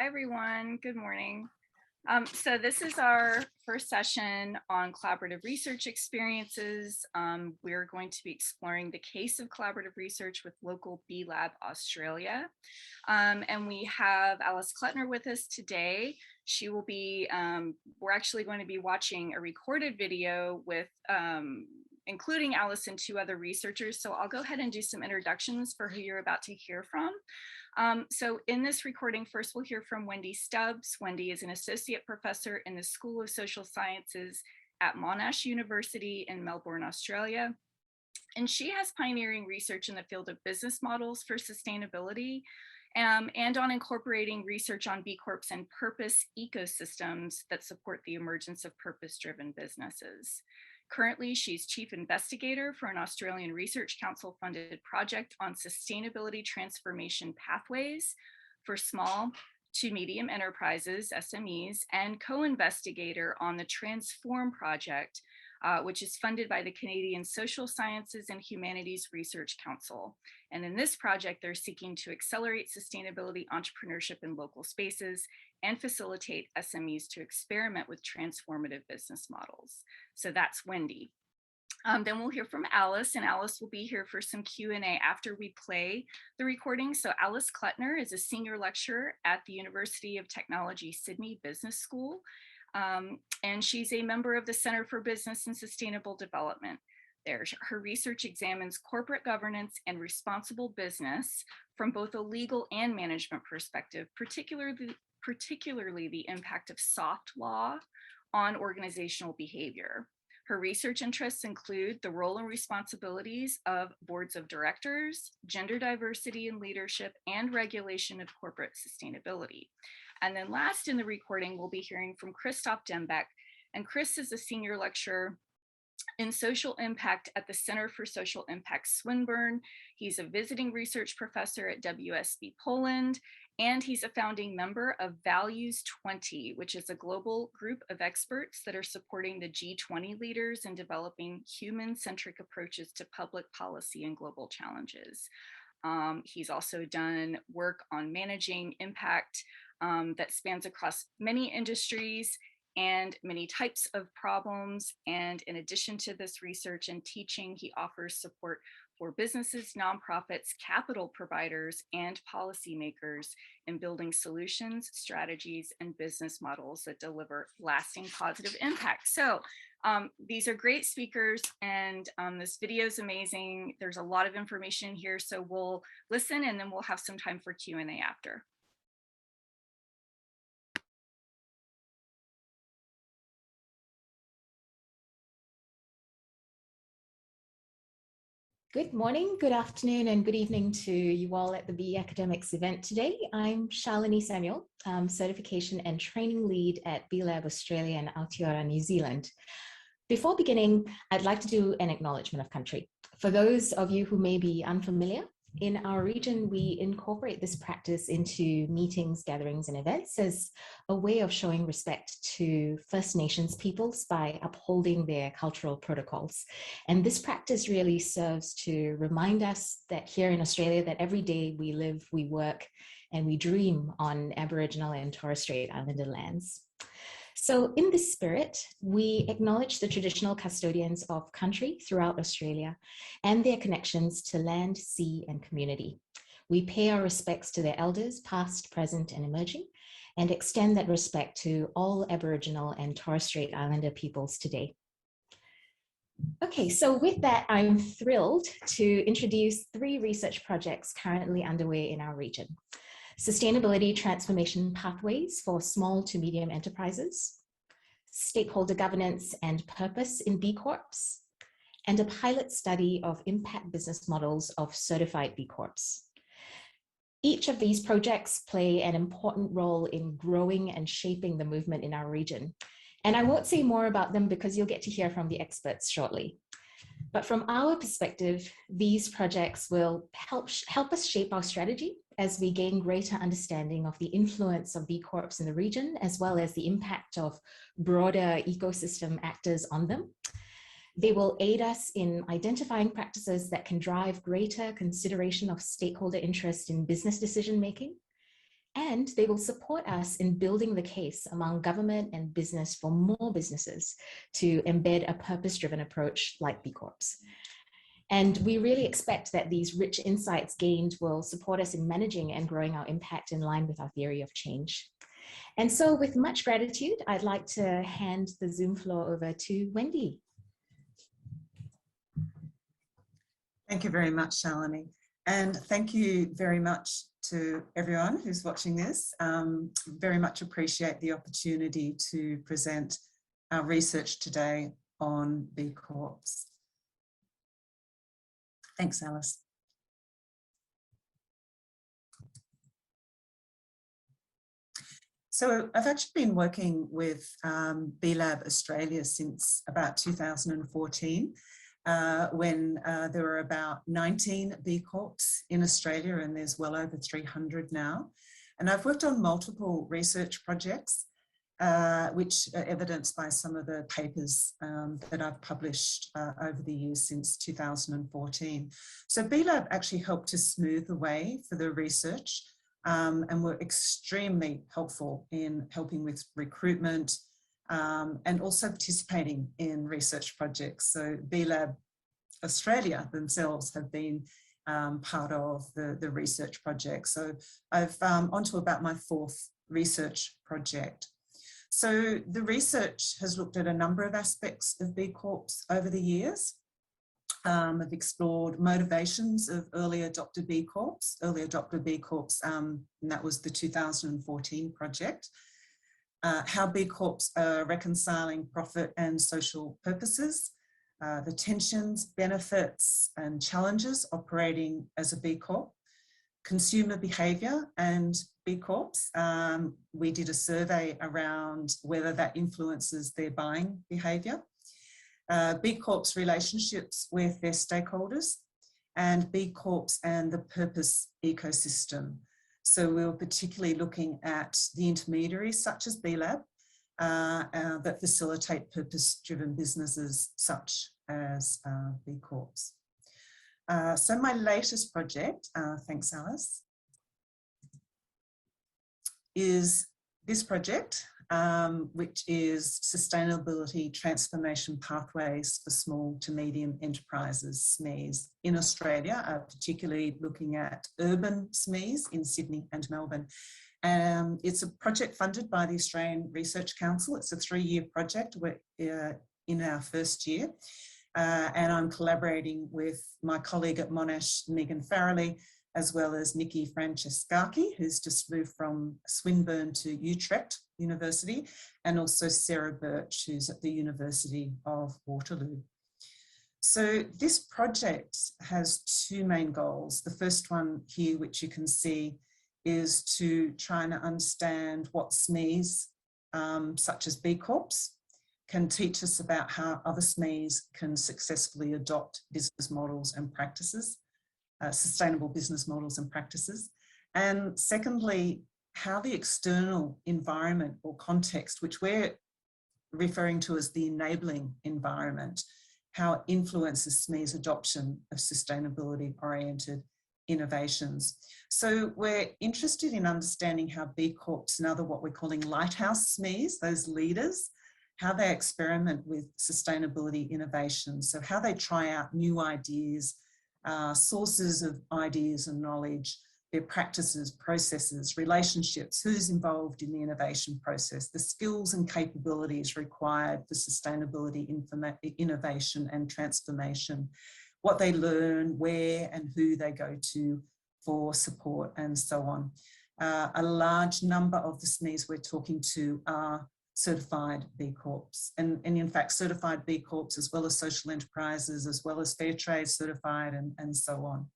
Hi, everyone. Good morning. So this is our first session on collaborative research experiences. We're going to be exploring the case of collaborative research with local BLab Australia. And we have Alice Klettner with us today. She will be, we're actually going to be watching a recorded video with including Alice and two other researchers. So I'll go ahead and do some introductions for who you're about to hear from. So in this recording, first we'll hear from Wendy Stubbs. Wendy is an associate professor in the School of Social Sciences at Monash University in Melbourne, Australia. And she has pioneering research in the field of business models for sustainability and on incorporating research on BCorps and purpose ecosystems that support the emergence of purpose-driven businesses. Currently, she's chief investigator for an Australian Research Council funded project on sustainability transformation pathways for small to medium enterprises, SMEs, and co-investigator on the Transform project, which is funded by the Canadian Social Sciences and Humanities Research Council. And in this project, they're seeking to accelerate sustainability entrepreneurship in local spaces and facilitate SMEs to experiment with transformative business models. So that's Wendy. Then we'll hear from Alice, and Alice will be here for some Q&A after we play the recording. So Alice Klettner is a senior lecturer at the University of Technology Sydney Business School, and she's a member of the Center for Business and Sustainable Development. Her research examines corporate governance and responsible business from both a legal and management perspective, particularly the impact of soft law on organizational behavior. Her research interests include the role and responsibilities of boards of directors, gender diversity in leadership, and regulation of corporate sustainability. And then last in the recording, we'll be hearing from Christoph Dembeck. And Chris is a senior lecturer in social impact at the Center for Social Impact Swinburne. He's a visiting research professor at WSB Poland, and he's a founding member of Values 20, which is a global group of experts that are supporting the G20 leaders in developing human-centric approaches to public policy and global challenges. He's also done work on managing impact that spans across many industries and many types of problems. And in addition to this research and teaching, he offers support for businesses, nonprofits, capital providers, and policymakers in building solutions, strategies, and business models that deliver lasting positive impact. So these are great speakers, and this video is amazing. There's a lot of information here, so we'll listen and then we'll have some time for Q&A after. Good morning, good afternoon, and good evening to you all at the BE Academics event today. I'm Shalini Samuel, Certification and Training Lead at BLab Australia and Aotearoa, New Zealand. Before beginning, I'd like to do an acknowledgement of country. For those of you who may be unfamiliar, in our region, we incorporate this practice into meetings, gatherings, and events as a way of showing respect to First Nations peoples by upholding their cultural protocols. And this practice really serves to remind us that here in Australia, that every day we live, we work, and we dream on Aboriginal and Torres Strait Islander lands. So in this spirit, we acknowledge the traditional custodians of country throughout Australia and their connections to land, sea, and community. We pay our respects to their elders, past, present, and emerging, and extend that respect to all Aboriginal and Torres Strait Islander peoples today. Okay, so with that, I'm thrilled to introduce 3 research projects currently underway in our region. Sustainability transformation pathways for small to medium enterprises, stakeholder governance and purpose in BCorps, and a pilot study of impact business models of certified BCorps. Each of these projects play an important role in growing and shaping the movement in our region. And I won't say more about them because you'll get to hear from the experts shortly. But from our perspective, these projects will help us shape our strategy as we gain greater understanding of the influence of BCorps in the region, as well as the impact of broader ecosystem actors on them. They will aid us in identifying practices that can drive greater consideration of stakeholder interest in business decision-making And they will support us in building the case among government and business for more businesses to embed a purpose-driven approach like BCorps. And we really expect that these rich insights gained will support us in managing and growing our impact in line with our theory of change. And so with much gratitude, I'd like to hand the Zoom floor over to Wendy. Thank you very much, Shalini. And thank you very much to everyone who's watching this. Very much appreciate the opportunity to present our research today on BCorps. Thanks, Alice. So I've actually been working with BLab Australia since about 2014, when there were about 19 BCorps in Australia, and there's well over 300 now. And I've worked on multiple research projects, which are evidenced by some of the papers that I've published over the years since 2014. So BLab actually helped to smooth the way for the research, and were extremely helpful in helping with recruitment and also participating in research projects. So BLab Australia themselves have been part of the research project. So I've onto about my fourth research project. So the research has looked at a number of aspects of BCorps over the years. I've explored motivations of early adopter BCorps, and that was the 2014 project. How BCorps are reconciling profit and social purposes, the tensions, benefits and challenges operating as a B Corp, consumer behaviour and BCorps. We did a survey around whether that influences their buying behaviour, BCorps relationships with their stakeholders, and BCorps and the purpose ecosystem. So we were particularly looking at the intermediaries such as BLab that facilitate purpose-driven businesses such as BCorps. So my latest project, thanks Alice, is this project, which is Sustainability Transformation Pathways for Small to Medium Enterprises, SMEs, in Australia, particularly looking at urban SMEs in Sydney and Melbourne. It's a project funded by the Australian Research Council. It's a 3-year project. We're in our first year. And I'm collaborating with my colleague at Monash, Megan Farrelly, as well as Nikki Francescaki, who's just moved from Swinburne to Utrecht University, and also Sarah Birch, who's at the University of Waterloo. So this project has 2 main goals. The first one here, which you can see, is to try and understand what SMEs, such as BCorps, can teach us about how other SMEs can successfully adopt business models and practices, sustainable business models and practices. And secondly, how the external environment or context, which we're referring to as the enabling environment, how it influences SMEs' adoption of sustainability-oriented innovations. So we're interested in understanding how BCorps and other what we're calling lighthouse SMEs, those leaders, how they experiment with sustainability innovations, so how they try out new ideas, sources of ideas and knowledge, their practices, processes, relationships, who's involved in the innovation process, the skills and capabilities required for sustainability innovation and transformation, what they learn, where and who they go to for support, and so on. A large number of the SMEs we're talking to are certified BCorps, and in fact certified BCorps as well as social enterprises, as well as fair trade certified, and so on.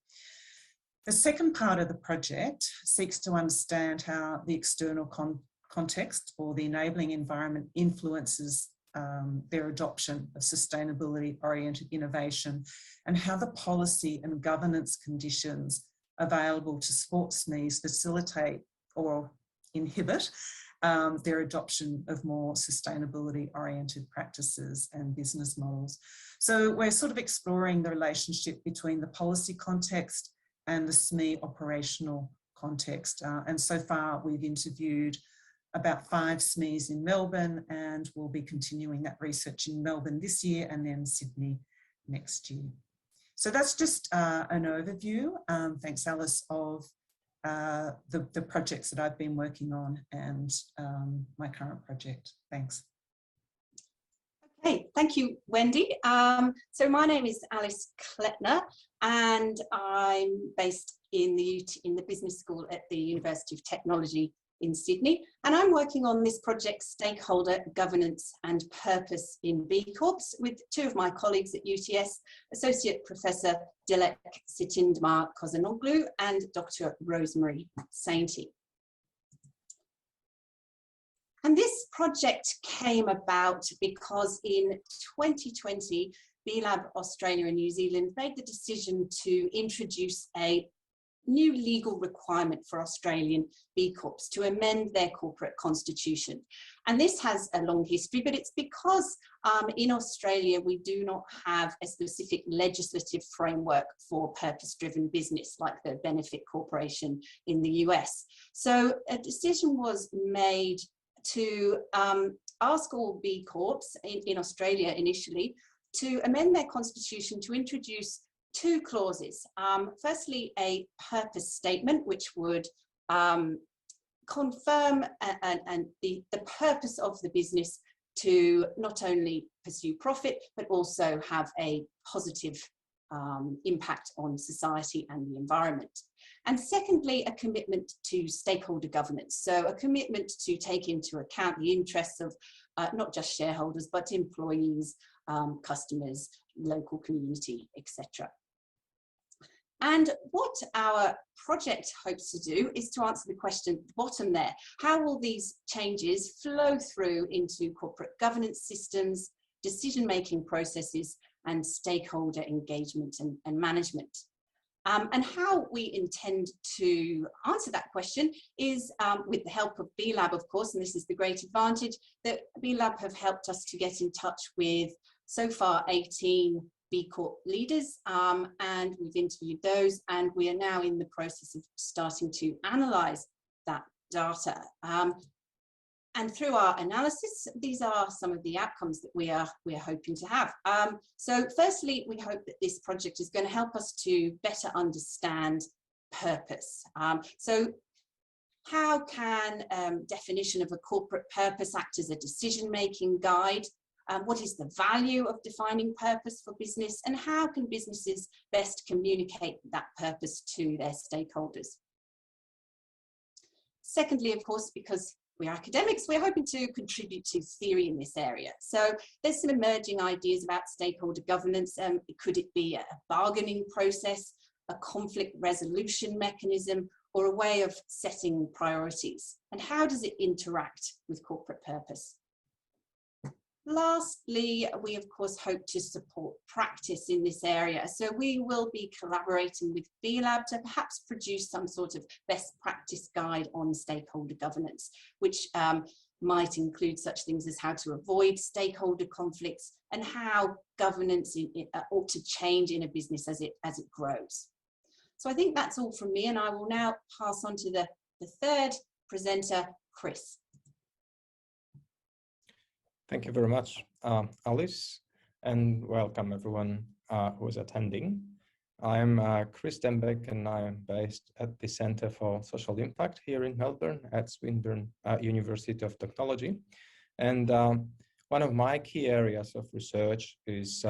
The second part of the project seeks to understand how the external context or the enabling environment influences their adoption of sustainability-oriented innovation, and how the policy and governance conditions available to support SMEs facilitate or inhibit their adoption of more sustainability-oriented practices and business models. So we're sort of exploring the relationship between the policy context and the SME operational context. And so far we've interviewed about 5 SMEs in Melbourne, and we'll be continuing that research in Melbourne this year and then Sydney next year. So that's just an overview, thanks Alice, of the projects that I've been working on and my current project. Thanks. Okay, thank you, Wendy. So my name is Alice Klettner, and I'm based in the business school at the University of Technology in Sydney, and I'm working on this project, Stakeholder, Governance and Purpose in BCorps, with 2 of my colleagues at UTS, Associate Professor Dilek Sitindmar Kozanoglu and Dr. Rosemary Sainty. And this project came about because in 2020, BLab Australia and New Zealand made the decision to introduce a new legal requirement for Australian B Corps to amend their corporate constitution. And this has a long history, but it's because in Australia, we do not have a specific legislative framework for purpose-driven business like the Benefit Corporation in the US. So a decision was made to ask all B Corps in Australia initially to amend their constitution to introduce 2 clauses. Firstly, a purpose statement, which would confirm the purpose of the business to not only pursue profit, but also have a positive impact on society and the environment. And secondly, a commitment to stakeholder governance. So a commitment to take into account the interests of not just shareholders, but employees, customers, local community, etc. And what our project hopes to do is to answer the question at the bottom there. How will these changes flow through into corporate governance systems, decision-making processes, and stakeholder engagement and management? And how we intend to answer that question is with the help of BLab, of course, and this is the great advantage that BLab have helped us to get in touch with so far 18 B Corp leaders, and we've interviewed those, and we are now in the process of starting to analyse that data. And through our analysis, these are some of the outcomes that we are hoping to have. So firstly, we hope that this project is going to help us to better understand purpose. So how can definition of a corporate purpose act as a decision-making guide? What is the value of defining purpose for business, and how can businesses best communicate that purpose to their stakeholders? Secondly, of course, because we're academics, we're hoping to contribute to theory in this area. So there's some emerging ideas about stakeholder governance. Could it be a bargaining process, a conflict resolution mechanism, or a way of setting priorities? And how does it interact with corporate purpose? Lastly, we of course hope to support practice in this area. So we will be collaborating with BLab to perhaps produce some sort of best practice guide on stakeholder governance, which might include such things as how to avoid stakeholder conflicts and how governance ought to change in a business as it grows. So I think that's all from me, and I will now pass on to the third presenter, Chris. Thank you very much, Alice, and welcome everyone who is attending. I'm Chris Dembeck, and I'm based at the Centre for Social Impact here in Melbourne at Swinburne University of Technology. And one of my key areas of research is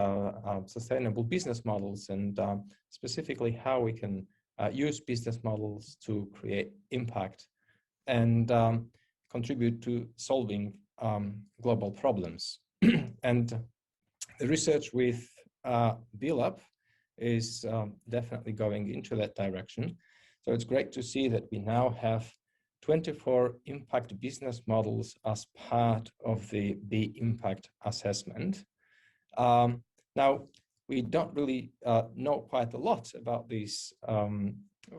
sustainable business models, and specifically how we can use business models to create impact and contribute to solving global problems. And the research with BLab is definitely going into that direction. So it's great to see that we now have 24 impact business models as part of the B impact assessment. Now, we don't really know quite a lot about these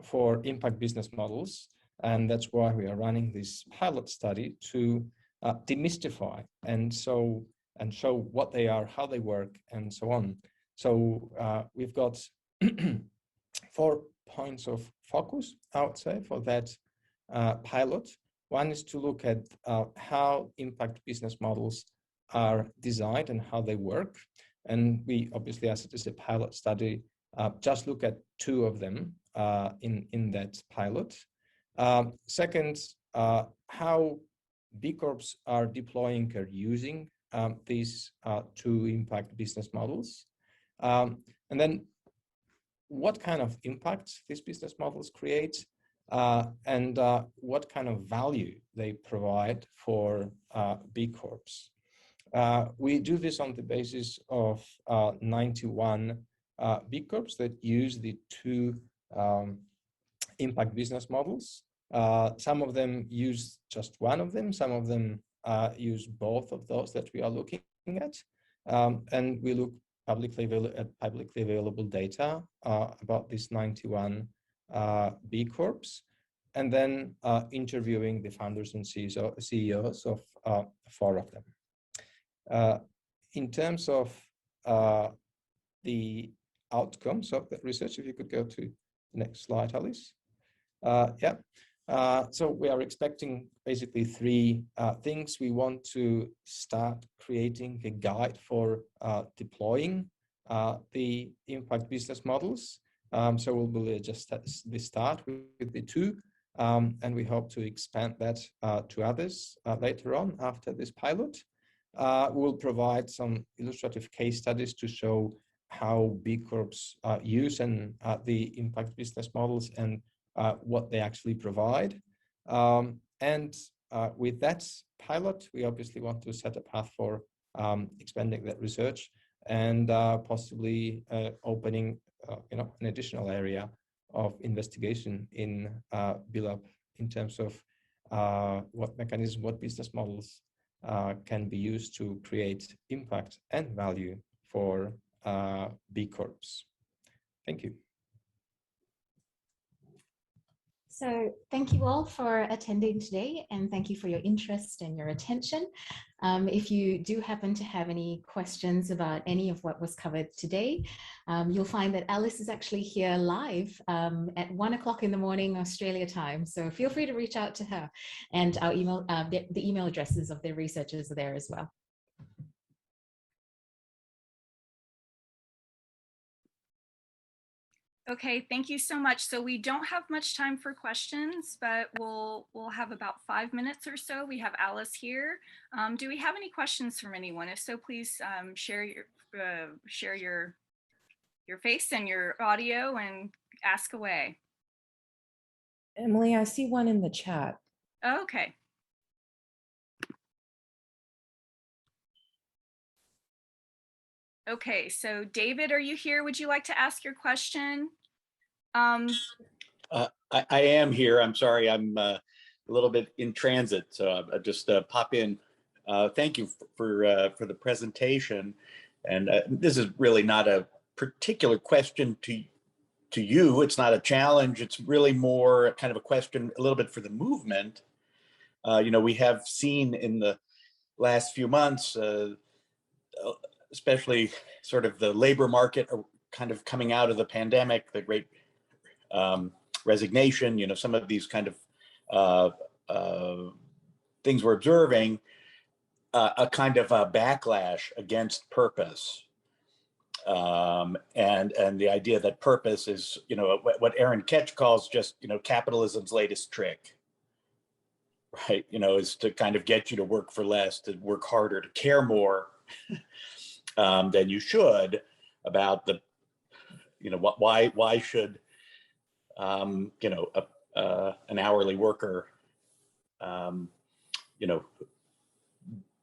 4 impact business models, and that's why we are running this pilot study to demystify and show what they are, how they work, and so on. So we've got 4 points of focus, I would say, for that pilot. One is to look at how impact business models are designed and how they work. And we obviously, as it is a pilot study, just look at two of them in that pilot. Second, how BCorps are deploying or using these two impact business models. And then what kind of impact these business models create and what kind of value they provide for BCorps. We do this on the basis of 91 BCorps that use the two impact business models. Some of them use just one of them, some of them use both of those that we are looking at. And we look at publicly available data about these 91 BCorps, and then interviewing the founders and CEOs of 4 of them. In terms of the outcomes of that research, if you could go to the next slide, Alice. So we are expecting basically 3 things. We want to start creating a guide for deploying the impact business models. So we'll really just start with the 2, and we hope to expand that to others later on after this pilot. We'll provide some illustrative case studies to show how BCorps use and the impact business models and what they actually provide. And with that pilot, we obviously want to set a path for expanding that research and possibly opening an additional area of investigation in BLab in terms of what mechanisms, what business models can be used to create impact and value for BCorps. Thank you. So thank you all for attending today, and thank you for your interest and your attention. If you do happen to have any questions about any of what was covered today, you'll find that Alice is actually here live at 1 o'clock in the morning Australia time. So feel free to reach out to her, and our email, the email addresses of the researchers are there as well. Okay, thank you so much. So we don't have much time for questions, but we'll have about 5 minutes or so. We have Alice here. Do we have any questions from anyone? If so, please share your face and your audio and ask away. Emily, I see one in the chat. Oh, okay. Okay, so David, are you here? Would you like to ask your question? I am here. I'm sorry, I'm a little bit in transit, so I'll just pop in. Thank you for the presentation. And this is really not a particular question to you. It's not a challenge. It's really more kind of a question a little bit for the movement. We have seen in the last few months, especially sort of the labor market kind of coming out of the pandemic, the great resignation, some of these kind of things we're observing, a kind of a backlash against purpose. And the idea that purpose is, what Aaron Ketch calls just, capitalism's latest trick, right? Is to kind of get you to work for less, to work harder, to care more than you should about the, why should, an hourly worker,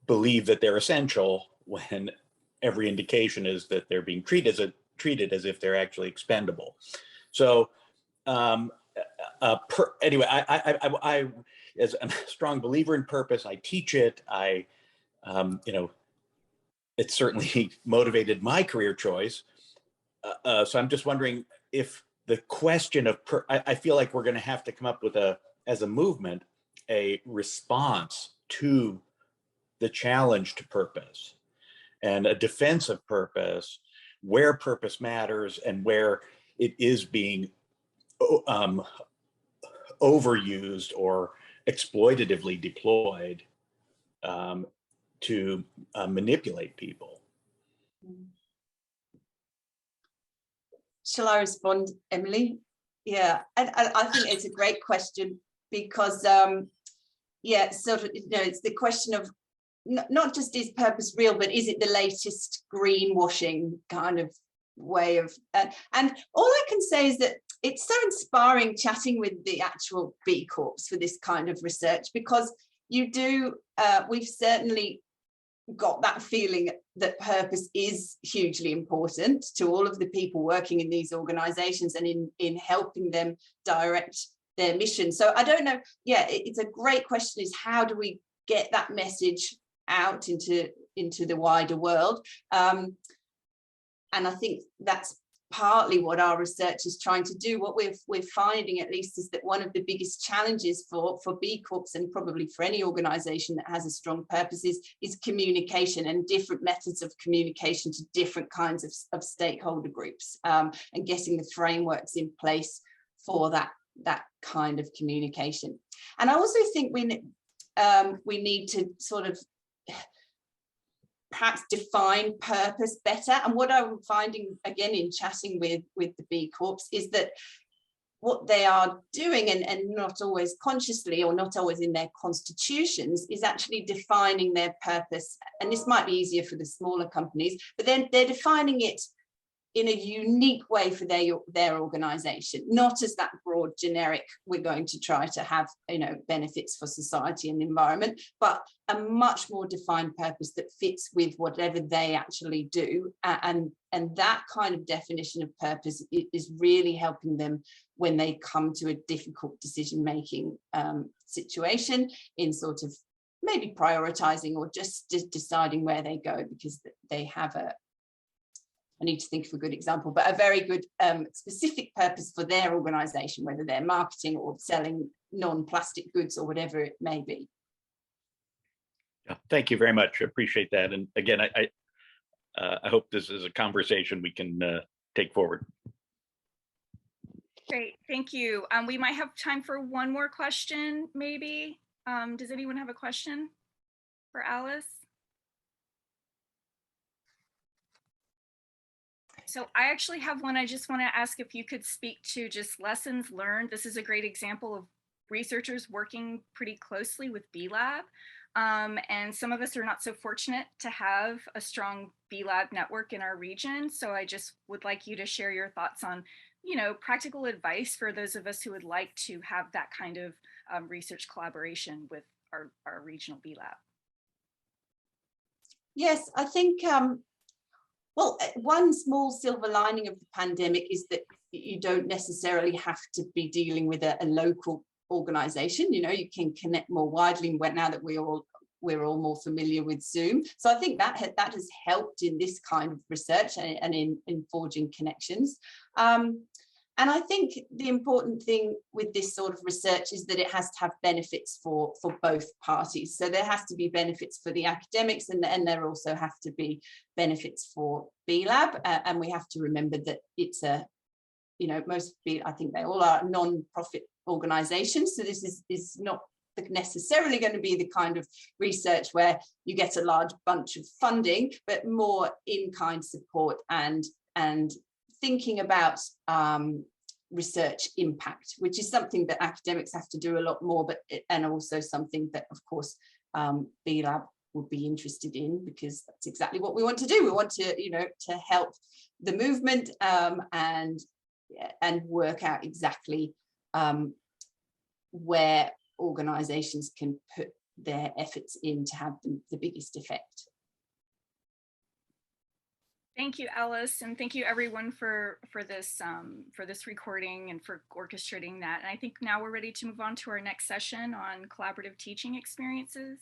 believe that they're essential when every indication is that they're being treated as if they're actually expendable. So anyway, I as a strong believer in purpose, I teach it. It certainly motivated my career choice. So I'm just wondering if the question of, I feel like we're going to have to come up with as a movement, a response to the challenge to purpose and a defense of purpose, where purpose matters and where it is being overused or exploitatively deployed to manipulate people. Shall I respond, Emily? Yeah, and I think it's a great question because, yeah, sort of, you know, it's the question of not just is purpose real, but is it the latest greenwashing kind of way of, and all I can say is that it's so inspiring chatting with the actual BCorps for this kind of research, because you do, we've certainly got that feeling that purpose is hugely important to all of the people working in these organizations and in helping them direct their mission. So I don't know, yeah, it's a great question, is how do we get that message out into the wider world? And I think that's partly what our research is trying to do. What we're finding, at least, is that one of the biggest challenges for BCorps, and probably for any organization that has a strong purpose, is communication and different methods of communication to different kinds of stakeholder groups, and getting the frameworks in place for that kind of communication. And I also think we need to sort of perhaps define purpose better. And what I'm finding, again, in chatting with the BCorps, is that what they are doing, and not always consciously or not always in their constitutions, is actually defining their purpose. And this might be easier for the smaller companies, but then they're defining it in a unique way for their organization, not as that broad generic, we're going to try to have, you know, benefits for society and the environment, but a much more defined purpose that fits with whatever they actually do. And that kind of definition of purpose is really helping them when they come to a difficult decision-making situation, in sort of maybe prioritizing or just deciding where they go, because they have I need to think of a good example, but a very good specific purpose for their organization, whether they're marketing or selling non-plastic goods or whatever it may be. Yeah, thank you very much. I appreciate that. And again, I hope this is a conversation we can take forward. Great, thank you. We might have time for one more question, maybe. Does anyone have a question for Alice? So I actually have one. I just want to ask if you could speak to just lessons learned. This is a great example of researchers working pretty closely with BLab. And some of us are not so fortunate to have a strong BLab network in our region. So I just would like you to share your thoughts on, you know, practical advice for those of us who would like to have that kind of research collaboration with our regional BLab. Yes, I think, well, one small silver lining of the pandemic is that you don't necessarily have to be dealing with a local organization. You know, you can connect more widely now that we're all more familiar with Zoom. So I think that has helped in this kind of research and in forging connections. And I think the important thing with this sort of research is that it has to have benefits for both parties. So there has to be benefits for the academics, and there also have to be benefits for BLab. And we have to remember that it's you know, I think they all are non-profit organizations. So this is not necessarily going to be the kind of research where you get a large bunch of funding, but more in-kind support and thinking about research impact, which is something that academics have to do a lot more, and also something that, of course, BLab would be interested in, because that's exactly what we want to do. We want to, you know, to help the movement and work out exactly where organizations can put their efforts in to have the biggest effect. Thank you, Alice, and thank you everyone for this recording and for orchestrating that. And I think now we're ready to move on to our next session on collaborative teaching experiences.